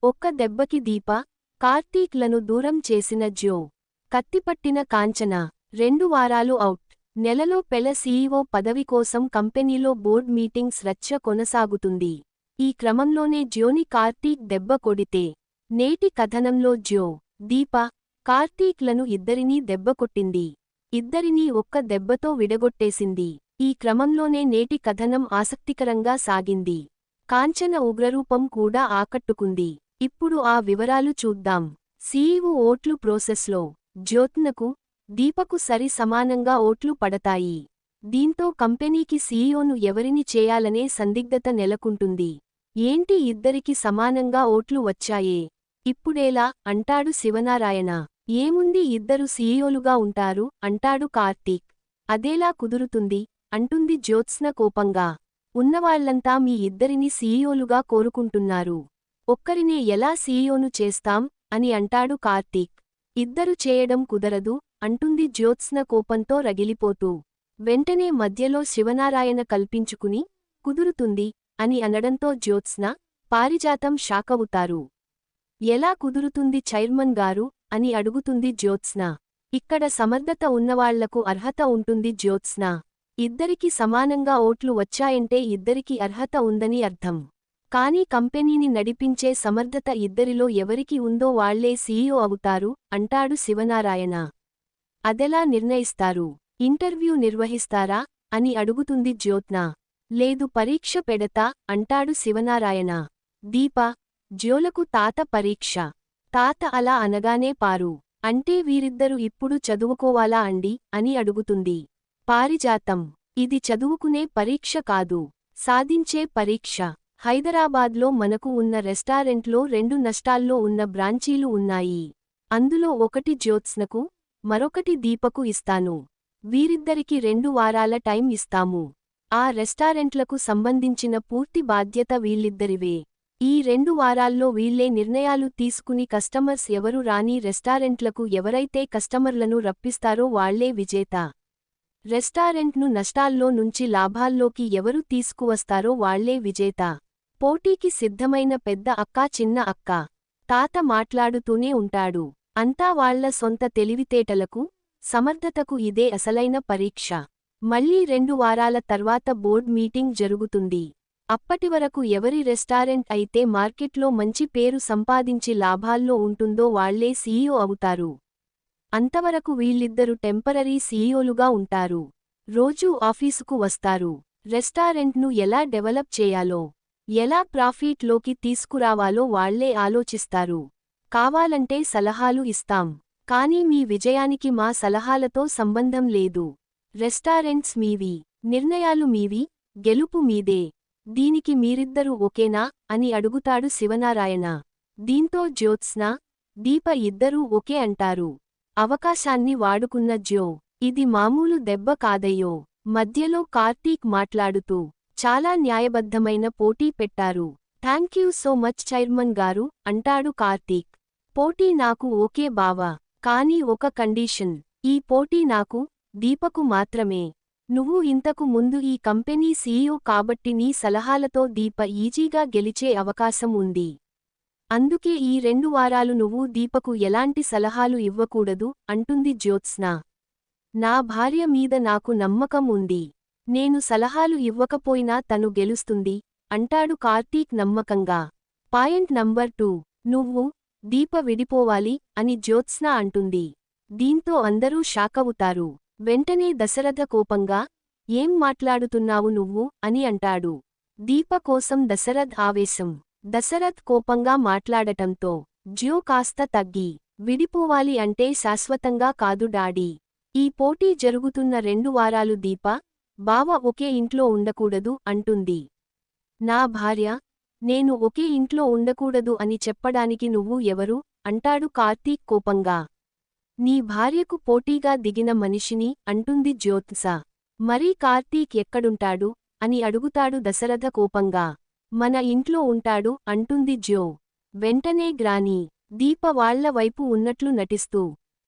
ఒక్క దెబ్బకి దీప, కార్తీక్ లను దూరం చేసిన జ్యో. కత్తిపట్టిన కాంచన. 2 వారాలు ఔట్. నెలలో పెళ సీఈఓ పదవి కోసం కంపెనీలో బోర్డ్ మీటింగ్స్ రచ్చ కొనసాగుతుంది. ఈ క్రమంలోనే జ్యోని కార్తీక్ దెబ్బ కొడితే. నేటి కథనంలో జ్యో, దీప, కార్తీక్ లను ఇద్దరినీ దెబ్బకొట్టింది. ఇద్దరినీ ఒక్క దెబ్బతో విడగొట్టేసింది. ఈ క్రమంలోనే నేటి కథనం ఆసక్తికరంగా సాగింది. కాంచన ఉగ్రరూపం కూడా ఆకట్టుకుంది. ఇప్పుడు ఆ వివరాలు చూద్దాం. సీఈఓ ఓట్లు ప్రోసెస్లో జ్యోత్నకు, దీపకు సరి సమానంగా ఓట్లు పడతాయి. దీంతో కంపెనీకి సీఈఓను ఎవరిని చేయాలనే సందిగ్ధత నెలకొంటుంది. ఏంటి ఇద్దరికి సమానంగా ఓట్లు వచ్చాయే, ఇప్పుడేలా అంటాడు శివనారాయణ. ఏముంది ఇద్దరు సీఈఓలుగా ఉంటారు అంటాడు కార్తీక్. అదేలా కుదురుతుంది అంటుంది జ్యోత్స్న కోపంగా. ఉన్నవాళ్లంతా మీ ఇద్దరిని సీఈఓలుగా కోరుకుంటున్నారు. ఒక్కరినే ఎలా సీఈఓను చేస్తాం అని అంటాడు కార్తీక్. ఇద్దరు చేయడం కుదరదు అంటుంది జ్యోత్స్న కోపంతో రగిలిపోతూ. వెంటనే మధ్యలో శివనారాయణ కల్పించుకుని కుదురుతుంది అని అనడంతో జ్యోత్స్న, పారిజాతం షాకవుతారు. ఎలా కుదురుతుంది చైర్మన్ గారు అని అడుగుతుంది జ్యోత్స్న. ఇక్కడ సమర్థత ఉన్నవాళ్లకు అర్హత ఉంటుంది జ్యోత్స్న. ఇద్దరికి సమానంగా ఓట్లు వచ్చాయంటే ఇద్దరికి అర్హత ఉందని అర్థం. కానీ కంపెనీని నడిపించే సమర్థత ఇద్దరిలో ఎవరికి ఉందో వాళ్లే సీఈఓ అవుతారు అంటాడు శివనారాయణ. అదెలా నిర్ణయిస్తారు? ఇంటర్వ్యూ నిర్వహిస్తారా అని అడుగుతుంది జ్యోత్న. లేదు పరీక్ష పెడతా అంటాడు శివనారాయణ. దీప, జ్యోలకు తాత పరీక్ష. తాత అలా అనగానే పారు. అంటే వీరిద్దరు ఇప్పుడు చదువుకోవాలా అండి అని అడుగుతుంది. పారిజాతం, ఇది చదువుకునే పరీక్ష కాదు, సాధించే పరీక్ష. హైదరాబాద్లో మనకు ఉన్న రెస్టారెంట్లో 2 నష్టాల్లో ఉన్న బ్రాంచీలు ఉన్నాయి. అందులో ఒకటి జ్యోత్స్నకు, మరొకటి దీపకు ఇస్తాను. వీరిద్దరికి 2 వారాల టైం ఇస్తాము. ఆ రెస్టారెంట్లకు సంబంధించిన పూర్తి బాధ్యత వీళ్ళిద్దరివే. ఈ 2 వారాల్లో వీళ్లే నిర్ణయాలు తీసుకుని కస్టమర్స్ ఎవరు రాని రెస్టారెంట్లకు ఎవరైతే కస్టమర్లను రప్పిస్తారో వాళ్లే విజేత. రెస్టారెంట్ను నష్టాల్లో నుంచి లాభాల్లోకి ఎవరు తీసుకువస్తారో వాళ్లే విజేత. పోటీకి సిద్ధమైన పెద్ద అక్క చిన్న అక్క. తాత మాట్లాడుతూనే ఉంటాడు. అంతా వాళ్ల సొంత తెలివితేటలకు, సమర్థతకు ఇదే అసలైన పరీక్ష. మళ్లీ 2 వారాల తర్వాత బోర్డ్ మీటింగ్ జరుగుతుంది. అప్పటివరకు ఎవరి రెస్టారెంట్ అయితే మార్కెట్లో మంచి పేరు సంపాదించి లాభాల్లో ఉంటుందో వాళ్లే సీఈఓ అవుతారు. అంతవరకు వీళ్ళిద్దరు టెంపరరీ సీఈఓలుగా ఉంటారు. రోజూ ఆఫీసుకు వస్తారు. రెస్టారెంట్ను ఎలా డెవలప్ చేయాలో, ఎలా ప్రాఫిట్ లోకి తీసుకురావాలో వాళ్లే ఆలోచిస్తారు. కావాలంటే సలహాలు ఇస్తాం. కానీ మీ విజయానికి మా సలహాలతో సంబంధం లేదు. రెస్టారెంట్స్ మీవి, నిర్ణయాలు మీవి, గెలుపు మీదే. దీనికి మీరిద్దరూ ఓకేనా అని అడుగుతాడు శివనారాయణ. దీంతో జ్యోత్స్న, దీప ఇద్దరూ ఓకే అంటారు. అవకాశాన్ని వాడుకున్న జ్యో, ఇది మామూలు దెబ్బ కాదయ్యో. మధ్యలో కార్తీక్ మాట్లాడుతూ, చాలా న్యాయబద్ధమైన పోటీ పెట్టారు. థాంక్యూ సో మచ్ చైర్మన్ గారు అంటాడు కార్తీక్. పోటీ నాకు ఓకే బావా, కానీ ఒక కండీషన్. ఈ పోటీ నాకు, దీపకు మాత్రమే. నువ్వు ఇంతకు ముందు ఈ కంపెనీ సీఈఓ కాబట్టి నీ సలహాలతో దీప ఈజీగా గెలిచే అవకాశం ఉంది. అందుకే ఈ 2 వారాలు నువ్వు దీపకు ఎలాంటి సలహాలు ఇవ్వకూడదు అంటుంది జ్యోత్స్న. నా భార్య మీద నాకు నమ్మకం ఉంది. నేను సలహాలు ఇవ్వకపోయినా తను గెలుస్తుంది అంటాడు కార్తీక్ నమ్మకంగా. పాయింట్ నంబర్ 2, నువ్వు, దీప విడిపోవాలి అని జ్యోత్స్న అంటుంది. దీంతో అందరూ షాకవుతారు. వెంటనే దశరథ కోపంగా, ఏం మాట్లాడుతున్నావు నువ్వు అని అంటాడు. దీప కోసం దశరథ్ ఆవేశం. దశరథ్ కోపంగా మాట్లాడటంతో జ్యో కాస్త తగ్గి, విడిపోవాలి అంటే శాశ్వతంగా కాదు డాడీ. ఈ పోటీ జరుగుతున్న 2 వారాలు దీప, బావ ఒకే ఇంట్లో ఉండకూడదు అంటుంది. నా భార్య, నేను ఒకే ఇంట్లో ఉండకూడదు అని చెప్పడానికి నువ్వు ఎవరు అంటాడు కార్తీక్ కోపంగా. నీ భార్యకు పోటీగా దిగిన మనిషిని అంటుంది జ్యోత్స. మరీ కార్తీక్ ఎక్కడుంటాడు అని అడుగుతాడు దశరథ కోపంగా. మన ఇంట్లో ఉంటాడు అంటుంది జ్యో. వెంటనే గ్రాని, దీప వాళ్ల వైపు ఉన్నట్లు నటిస్తూ,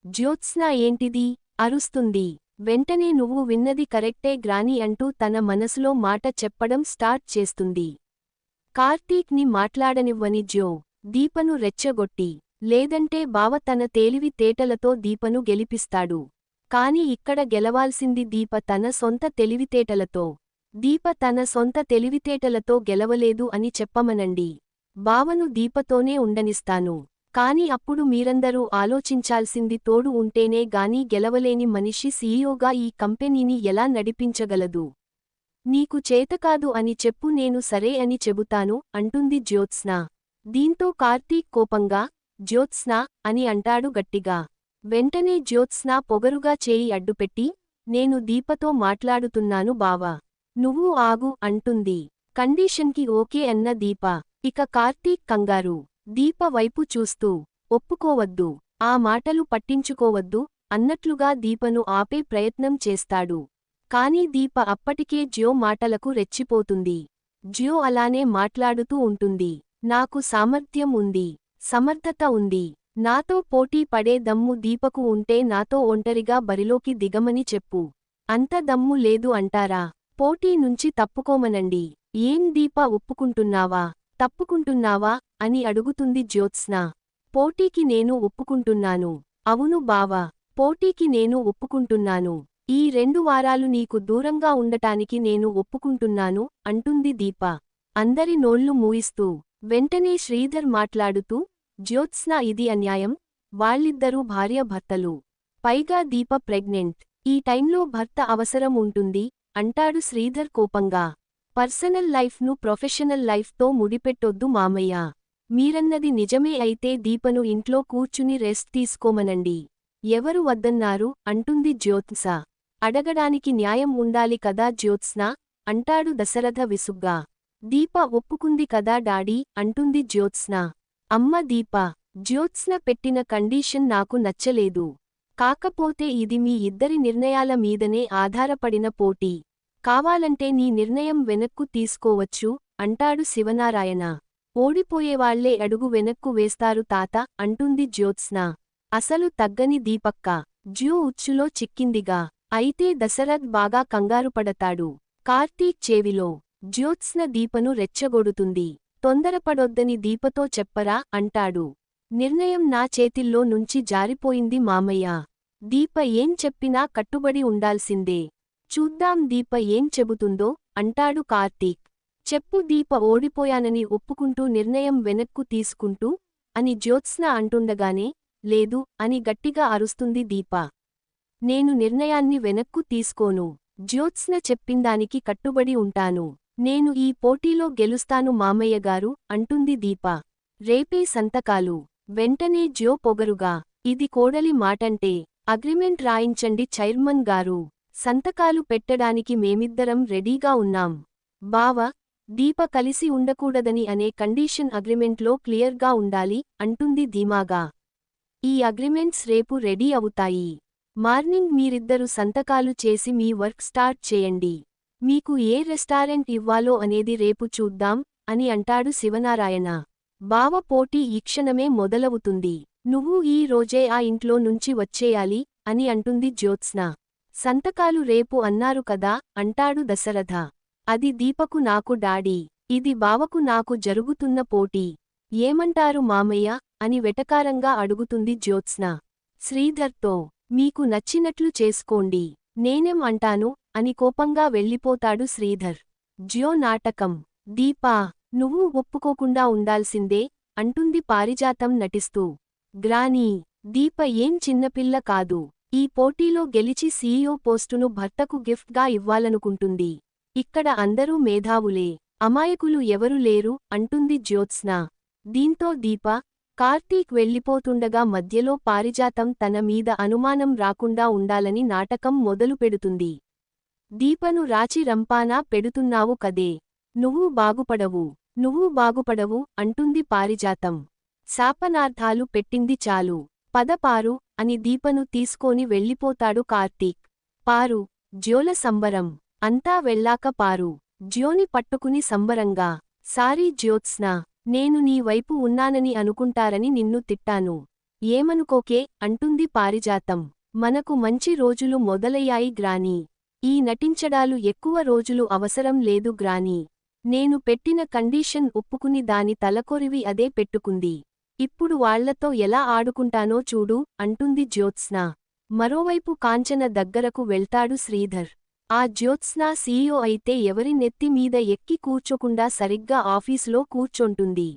జ్యోత్స్న ఏంటిది అరుస్తుంది. వెంటనే నువ్వు విన్నది కరెక్టే గ్రాని అంటూ తన మనసులో మాట చెప్పడం స్టార్ట్ చేస్తుంది. కార్తీక్ ని మాట్లాడనివ్వని జ్యో, దీపను రెచ్చగొట్టి. లేదంటే బావ తన తేలివి తేటలతో దీపను గెలిపిస్తాడు. కాని ఇక్కడ గెలవాల్సింది దీప తన సొంత తెలివితేటలతో. దీప తన సొంత తెలివితేటలతో గెలవలేదు అని చెప్పమనండి. బావను దీపతోనే ఉండనిస్తాను. కాని అప్పుడు మీరందరూ ఆలోచించాల్సింది తోడు ఉంటేనే గాని గెలవలేని మనిషి సీఈఓగా ఈ కంపెనీని ఎలా నడిపించగలదు? నీకు చేతకాదు అని చెప్పు, నేను సరే అని చెబుతాను అంటుంది జ్యోత్స్న. దీంతో కార్తీక్ కోపంగా జ్యోత్స్న అని అంటాడు గట్టిగా. వెంటనే జ్యోత్స్న పొగరుగా చేయి అడ్డుపెట్టి, నేను దీపతో మాట్లాడుతున్నాను బావా. నువ్వు ఆగు అంటుంది. కండీషన్కి ఓకే అన్న దీప. ఇక కార్తీక్ కంగారు. దీప వైపు చూస్తూ, ఒప్పుకోవద్దు, ఆ మాటలు పట్టించుకోవద్దు అన్నట్లుగా దీపను ఆపే ప్రయత్నం చేస్తాడు. కాని దీప అప్పటికే జ్యో మాటలకు రెచ్చిపోతుంది. జ్యో అలానే మాట్లాడుతూ ఉంటుంది. నాకు సామర్థ్యం ఉంది, సమర్థత ఉంది. నాతో పోటీ పడే దమ్ము దీపకు ఉంటే నాతో ఒంటరిగా బరిలోకి దిగమని చెప్పు. అంత దమ్ము లేదు అంటారా? పోటీ నుంచి తప్పుకోమనండి. ఏం దీప, ఒప్పుకుంటున్నావా? తప్పుకుంటున్నావా అని అడుగుతుంది జ్యోత్స్న. పోటీకి నేను ఒప్పుకుంటున్నాను. అవును బావా, పోటీకి నేను ఒప్పుకుంటున్నాను. ఈ 2 వారాలు నీకు దూరంగా ఉండటానికి నేను ఒప్పుకుంటున్నాను అంటుంది దీప. అందరి నోళ్లు మూయిస్తూ. వెంటనే శ్రీధర్ మాట్లాడుతూ, జ్యోత్స్న, ఇది అన్యాయం. వాళ్ళిద్దరూ భార్యాభర్తలు. పైగా దీప ప్రెగ్నెంట్. ఈ టైంలో భర్త అవసరం ఉంటుంది అంటాడు శ్రీధర్ కోపంగా. పర్సనల్ లైఫ్ను ప్రొఫెషనల్ లైఫ్తో ముడిపెట్టొద్దు మామయ్య. మీరన్నది నిజమే అయితే దీపను ఇంట్లో కూర్చుని రెస్ట్ తీసుకోమనండి. ఎవరు వద్దన్నారు అంటుంది జ్యోత్స్న. అడగడానికి న్యాయం ఉండాలి కదా జ్యోత్స్న అంటాడు దశరథ విసుగ్గా. దీప ఒప్పుకుంది కదా డాడీ అంటుంది జ్యోత్స్న. అమ్మ దీప, జ్యోత్స్న పెట్టిన కండీషన్ నాకు నచ్చలేదు. కాకపోతే ఇది మీ ఇద్దరి నిర్ణయాల మీదనే ఆధారపడిన పోటీ. కావాలంటే నీ నిర్ణయం వెనక్కు తీసుకోవచ్చు అంటాడు శివనారాయణ. ఓడిపోయేవాళ్లే అడుగు వెనక్కు వేస్తారు తాత అంటుంది జ్యోత్స్న. అసలు తగ్గని దీపక్క. జ్యో ఉచ్చులో చిక్కిందిగా. అయితే దశరథ్ బాగా కంగారుపడతాడు. కార్తీక్ చెవిలో జ్యోత్స్న దీపను రెచ్చగొడుతుంది. తొందరపడొద్దని దీపతో చెప్పరా అంటాడు. నిర్ణయం నా చేతిల్లో నుంచి జారిపోయింది మామయ్య. దీప ఏం చెప్పినా కట్టుబడి ఉండాల్సిందే. చూద్దాం దీప ఏం చెబుతుందో అంటాడు కార్తీక్. చెప్పు దీప. ఓడిపోయానని ఒప్పుకుంటూ నిర్ణయం వెనక్కు తీసుకుంటూ అని జ్యోత్స్న అంటుండగానే, లేదు అని గట్టిగా అరుస్తుంది దీప. నేను నిర్ణయాన్ని వెనక్కు తీసుకోను. జ్యోత్స్న చెప్పిందానికి కట్టుబడి ఉంటాను. నేను ఈ పోటీలో గెలుస్తాను మామయ్యగారు అంటుంది దీప. రేపే సంతకాలు. వెంటనే జ్యో పొగరుగా. ఇది కోడలి మాటంటే అగ్రిమెంట్ రాయించండి చైర్మన్ గారు. సంతకాలు పెట్టడానికి మేమిద్దరం రెడీగా ఉన్నాం. బావ, దీప కలిసి ఉండకూడదని అనే కండీషన్ అగ్రిమెంట్లో క్లియర్గా ఉండాలి అంటుంది ధీమాగా. ఈ అగ్రిమెంట్స్ రేపు రెడీ అవుతాయి. మార్నింగ్ మీరిద్దరు సంతకాలు చేసి మీ వర్క్ స్టార్ట్ చేయండి. మీకు ఏ రెస్టారెంట్ ఇవ్వాలో అనేది రేపు చూద్దాం అని అంటాడు శివనారాయణ. బావ, పోటీ ఈ క్షణమే మొదలవుతుంది. నువ్వు ఈ రోజే ఆ ఇంట్లో నుంచి వచ్చేయాలి అని అంటుంది జ్యోత్స్న. సంతకాలు రేపు అన్నారు కదా అంటాడు దశరథ. అది దీపకు నాకు డాడీ, ఇది బావకు నాకు జరుగుతున్న పోటీ. ఏమంటారు మామయ్య అని వెటకారంగా అడుగుతుంది జ్యోత్స్న. శ్రీధర్తో, మీకు నచ్చినట్లు చేసుకోండి, నేనేం అంటాను అని కోపంగా వెళ్ళిపోతాడు శ్రీధర్. జ్యో నాటకం. దీపా, నువ్వు ఒప్పుకోకుండా ఉండాల్సిందే అంటుంది పారిజాతం నటిస్తూ. గ్రానీ, దీప ఏం చిన్నపిల్ల కాదు. ఈ పోటీలో గెలిచి సీఈఓ పోస్టును భర్తకు గిఫ్ట్గా ఇవ్వాలనుకుంటుంది. ఇక్కడ అందరూ మేధావులే, అమాయకులు ఎవరు లేరు అంటుంది జ్యోత్స్న. దీంతో దీప, కార్తీక్ వెళ్ళిపోతుండగా మధ్యలో పారిజాతం తన మీద అనుమానం రాకుండా ఉండాలని నాటకం మొదలుపెడుతుంది. దీపను రాచి రంపానా పెడుతున్నావు కదే, నువ్వు బాగుపడవు, నువ్వు బాగుపడవు అంటుంది పారిజాతం. శాపనార్థాలు పెట్టింది చాలు. పద పారు అని దీపను తీసుకొని వెళ్ళిపోతాడు కార్తీక్. పారు, జ్యోల సంబరం. అంతా వెళ్ళాక పారు జ్యోని పట్టుకుని సంబరంగా, సారీ జ్యోత్స్న, నేను నీ వైపు ఉన్నానని అనుకుంటారని నిన్ను తిట్టాను. ఏమనుకోకే అంటుంది పారిజాతం. మనకు మంచి రోజులు మొదలయ్యాయి గ్రానీ. ఈ నటించడాలు ఎక్కువ రోజులు అవసరం లేదు గ్రానీ. నేను పెట్టిన కండీషన్ ఒప్పుకుని దాని తలకొరివి అదే పెట్టుకుంది. ఇప్పుడు వాళ్లతో ఎలా ఆడుకుంటానో చూడు అంటుంది జ్యోత్స్న. మరోవైపు కాంచన దగ్గరకు వెళ్తాడు శ్రీధర్. ఆ జ్యోత్స్న సీఈఓ అయితే ఎవరి నెత్తి మీద ఎక్కి కూర్చోకుండా సరిగ్గా ఆఫీసులో కూర్చొంటుంది.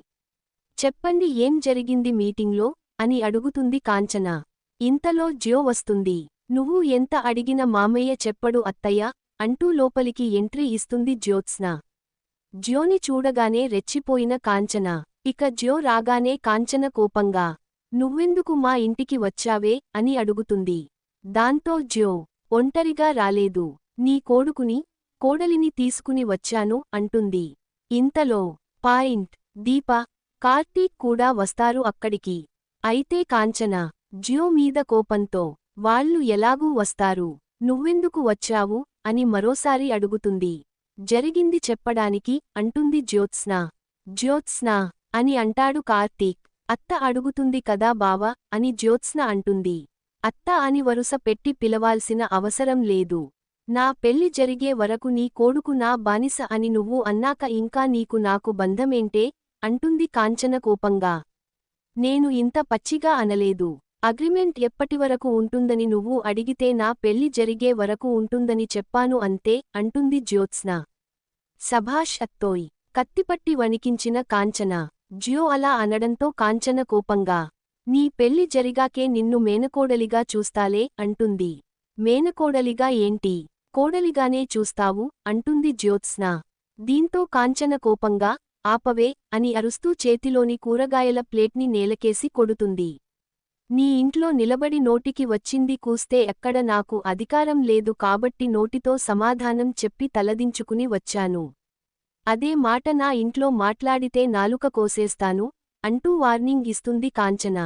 చెప్పండి ఏం జరిగింది మీటింగ్లో అని అడుగుతుంది కాంచన. ఇంతలో జ్యో వస్తుంది. నువ్వు ఎంత అడిగిన మామయ్య చెప్పడు అత్తయ్య అంటూ లోపలికి ఎంట్రీ ఇస్తుంది జ్యోత్స్న. జ్యోని చూడగానే రెచ్చిపోయిన కాంచన. ఇక జ్యో రాగానే కాంచన కోపంగా నువ్వెందుకు మా ఇంటికి వచ్చావే అని అడుగుతుంది. దాంతో జ్యో ఒంటరిగా రాలేదు, నీ కోడలిని తీసుకుని వచ్చాను అంటుంది. ఇంతలో పాయింట్ దీప, కార్తీక్ కూడా వస్తారు అక్కడికి. అయితే కాంచన జ్యో మీద కోపంతో వాళ్ళు ఎలాగూ వస్తారు, నువ్వెందుకు వచ్చావు అని మరోసారి అడుగుతుంది. జరిగింది చెప్పడానికి అంటుంది జ్యోత్స్న. జ్యోత్స్న అని అంటాడు కార్తీక్. అత్త అడుగుతుంది కదా బావా అని జ్యోత్స్న అంటుంది. అత్త అని వరుస పెట్టి పిలవాల్సిన అవసరం లేదు. నా పెళ్లి జరిగే వరకు నీ కొడుకు నా బానిస అని నువ్వు అన్నాక ఇంకా నీకు నాకు బంధమేంటే అంటుంది కాంచన కోపంగా. నేను ఇంత పచ్చిగా అనలేదు. అగ్రిమెంట్ ఎప్పటివరకు ఉంటుందని నువ్వు అడిగితే నా పెళ్లి జరిగే వరకు ఉంటుందని చెప్పాను అంతే అంటుంది జ్యోత్స్న. సభాష్ అత్తోయ్ కత్తిపట్టి వణికించిన కాంచన. జ్యో అలా అనడంతో కాంచన కోపంగా నీ పెళ్లి జరిగాకే నిన్ను మేనకోడలిగా చూస్తాలే అంటుంది. మేనకోడలిగా ఏంటి, కోడలిగానే చూస్తావు అంటుంది జ్యోత్స్న. దీంతో కాంచన కోపంగా ఆపవే అని అరుస్తూ చేతిలోని కూరగాయల ప్లేట్ని నేలకేసి కొడుతుంది. నీ ఇంట్లో నిలబడి నోటికి వచ్చింది కూస్తే ఎక్కడ నాకు అధికారం లేదు కాబట్టి నోటితో సమాధానం చెప్పి తలదించుకుని వచ్చాను. అదే మాట నా ఇంట్లో మాట్లాడితే నాలుక కోసేస్తాను అంటూ వార్నింగ్ ఇస్తుంది కాంచన.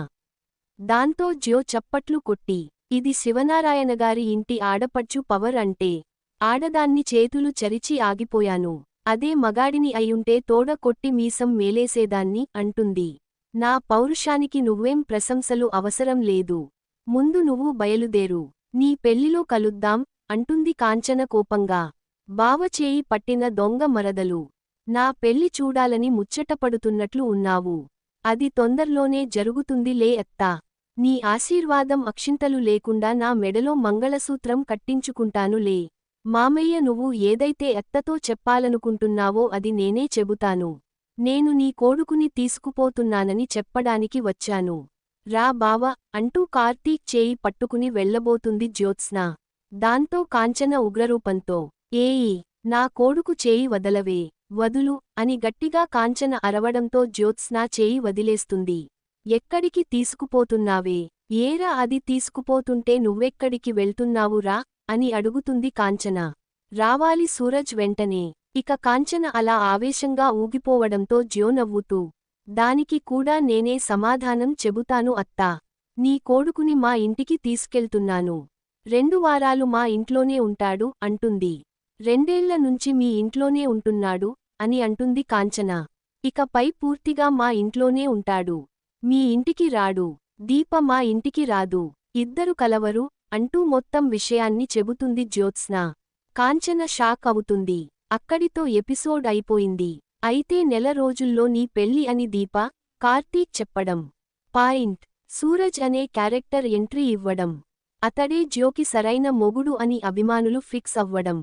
దాంతో జ్యో చప్పట్లు కొట్టి ఇది శివనారాయణగారి ఇంటి ఆడపడ్చు పవర్ అంటే ఆడదాన్ని చేతులు చరిచి ఆగిపోయాను. అదే మగాడిని అయ్యుంటే తోడ కొట్టి మీసం మేలేసేదాన్ని అంటుంది. నా పౌరుషానికి నువ్వేం ప్రశంసలు అవసరం లేదు. ముందు నువ్వు బయలుదేరు, నీ పెళ్లిలో కలుద్దాం అంటుంది కాంచన కోపంగా. బావ చేయి పట్టిన దొంగ మరదలు, నా పెళ్లి చూడాలని ముచ్చటపడుతున్నట్లు ఉన్నావు. అది తొందర్లోనే జరుగుతుంది లే అత్తా. నీ ఆశీర్వాదం అక్షింతలు లేకుండా నా మెడలో మంగళసూత్రం కట్టించుకుంటాను లే. మామయ్య నువ్వు ఏదైతే అత్తతో చెప్పాలనుకుంటున్నావో అది నేనే చెబుతాను. నేను నీ కొడుకుని తీసుకుపోతున్నానని చెప్పడానికి వచ్చాను. రా బావ అంటూ కార్తీక్ చేయి పట్టుకుని వెళ్లబోతుంది జ్యోత్స్న. దాంతో కాంచన ఉగ్రరూపంతో ఏయ్ నా కొడుకు చేయి వదలవే, వదులు అని గట్టిగా కాంచన అరవడంతో జ్యోత్స్న చేయి వదిలేస్తుంది. ఎక్కడికి తీసుకుపోతున్నావే, ఏరా అది తీసుకుపోతుంటే నువ్వెక్కడికి వెళ్తున్నావురా అని అడుగుతుంది కాంచన. రావాలి సూరజ్ వెంటనే. ఇక కాంచన అలా ఆవేశంగా ఊగిపోవడంతో జ్యో నవ్వుతూ దానికి కూడా నేనే సమాధానం చెబుతాను అత్తా. నీ కొడుకుని మా ఇంటికి తీసుకెళ్తున్నాను. 2 వారాలు మా ఇంట్లోనే ఉంటాడు అంటుంది. 2 ఏళ్ల నుంచి మీ ఇంట్లోనే ఉంటున్నాడు అని అంటుంది కాంచన. ఇకపై పూర్తిగా మా ఇంట్లోనే ఉంటాడు. మీ ఇంటికి రాడు. దీప మా ఇంటికి రాదు. ఇద్దరు కలవరు అంటూ మొత్తం విషయాన్ని చెబుతుంది జ్యోత్స్న. కాంచన షాక్ అవుతుంది. అక్కడితో ఎపిసోడ్ అయిపోయింది. అయితే నెల రోజుల్లో నీ పెళ్లి అని దీప, కార్తీక్ చెప్పడం. పాయింట్ సూరజ్ అనే క్యారెక్టర్ ఎంట్రీ ఇవ్వడం. అతడే జ్యోకి సరైన మొగుడు అని అభిమానులు ఫిక్స్ అవ్వడం.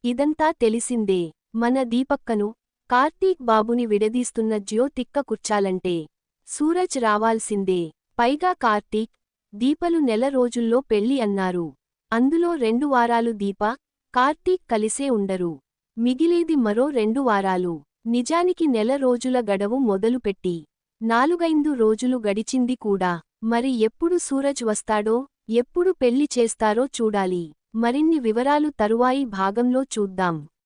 ఇదంతా తెలిసిందే. మన దీపక్కను, కార్తీక్ బాబుని విడదీస్తున్న జ్యో తిక్క కుర్చాలంటే సూరజ్ రావాల్సిందే. పైగా కార్తీక్, దీపలు నెల రోజుల్లో పెళ్లి అన్నారు. అందులో 2 వారాలు దీప, కార్తీక్ కలిసే ఉండరు. మిగిలేది మరో 2 వారాలు. నిజానికి నెల రోజుల గడవు మొదలుపెట్టి 4-5 రోజులు గడిచింది కూడా. మరి ఎప్పుడు సూరజ్ వస్తాడో, ఎప్పుడు పెళ్లి చేస్తారో చూడాలి. మరిన్ని వివరాలు తరువాయి భాగంలో చూద్దాం.